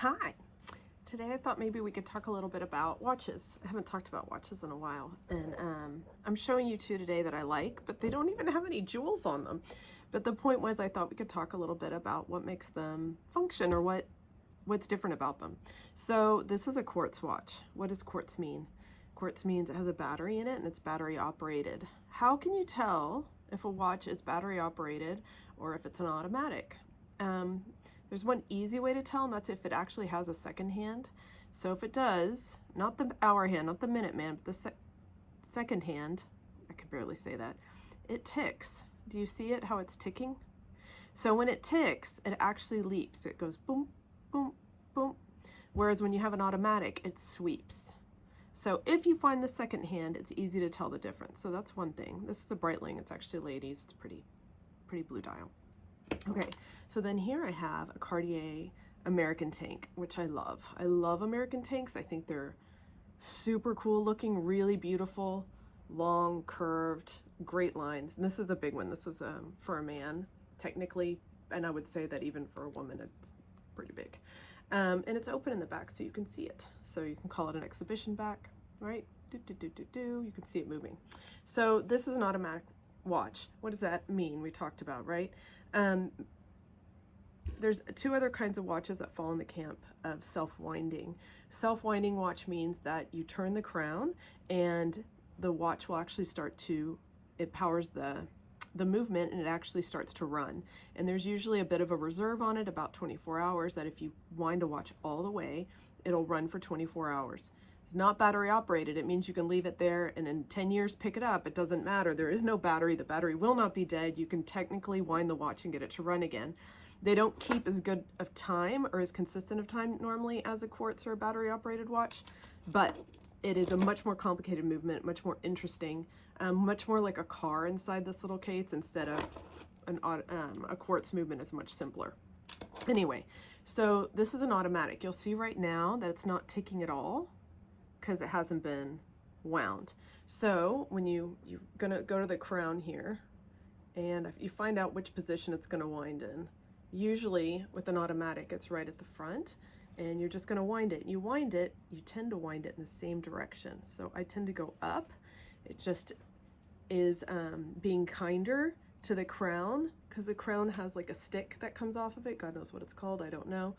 Hi. Today I thought maybe we could talk a little bit about watches. I haven't talked about watches in a while, and I'm showing you two today that I like, but they don't even have any jewels on them. But the point was I thought we could talk a little bit about what makes them function or what's different about them. So this is a quartz watch. What does quartz mean? Quartz means it has a battery in it and it's battery operated. How can you tell if a watch is battery operated or if it's an automatic? There's one easy way to tell, and that's if it actually has a second hand. So if it does, not the hour hand, not the minute man, but the second hand, I can barely say that, it ticks. Do you see it, how it's ticking? So when it ticks, it actually leaps. It goes boom, boom, boom. Whereas when you have an automatic, it sweeps. So if you find the second hand, it's easy to tell the difference. So that's one thing. This is a Breitling. It's actually ladies. It's pretty blue dial. Okay, so then here I have a Cartier American tank, which I love. I love American tanks. I think they're super cool looking, really beautiful, long, curved, great lines. And this is a big one. This is for a man, technically, and I would say that even for a woman, it's pretty big. And it's open in the back so you can see it. So you can call it an exhibition back, right? You can see it moving. So this is an automatic watch. What does that mean? We talked about, right? There's two other kinds of watches that fall in the camp of self-winding. Self-winding watch means that you turn the crown and the watch will actually start to, it powers the movement and it actually starts to run. And there's usually a bit of a reserve on it, about 24 hours, that if you wind a watch all the way, it'll run for 24 hours. It's not battery operated. It means you can leave it there and in 10 years pick it up. It doesn't matter. There is no battery. The battery will not be dead. You can technically wind the watch and get it to run again. They don't keep as good of time or as consistent of time normally as a quartz or a battery operated watch, but it is a much more complicated movement, much more interesting, much more like a car inside this little case instead of a quartz movement is much simpler. Anyway, so this is an automatic. You'll see right now that it's not ticking at all because it hasn't been wound. So when you're gonna go to the crown here, and if you find out which position it's gonna wind in, usually with an automatic, it's right at the front, and you're just gonna wind it. You wind it, you tend to wind it in the same direction. So I tend to go up. It just is being kinder to the crown, because the crown has like a stick that comes off of it. God knows what it's called, I don't know.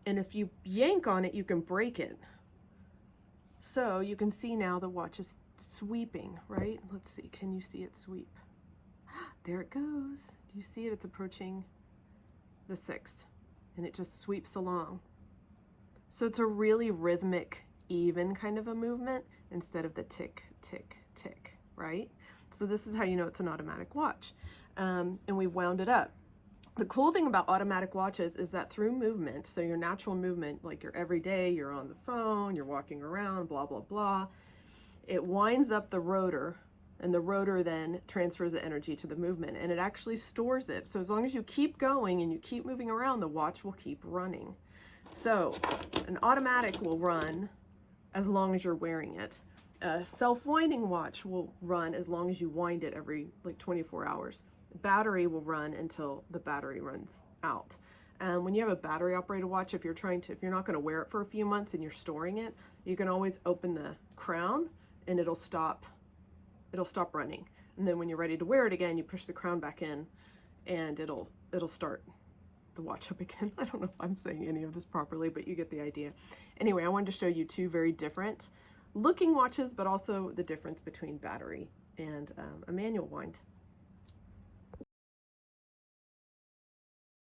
And if you yank on it, you can break it. So you can see now the watch is sweeping, right? Let's see, can you see it sweep? There it goes. Do you see it? It's approaching the 6, and it just sweeps along. So it's a really rhythmic, even kind of a movement instead of the tick, tick, tick, right? So this is how you know it's an automatic watch. And we've wound it up. The cool thing about automatic watches is that through movement, so your natural movement, like your everyday, you're on the phone, you're walking around, blah, blah, blah, it winds up the rotor, and the rotor then transfers the energy to the movement, and it actually stores it. So as long as you keep going and you keep moving around, the watch will keep running. So an automatic will run as long as you're wearing it. A self-winding watch will run as long as you wind it every like 24 hours. Battery will run until the battery runs out. When you have a battery operated watch, if you're not going to wear it for a few months and you're storing it, you can always open the crown and it'll stop running. And then when you're ready to wear it again, you push the crown back in and it'll start the watch up again. I don't know if I'm saying any of this properly, but you get the idea. Anyway, I wanted to show you two very different looking watches, but also the difference between battery and a manual wind.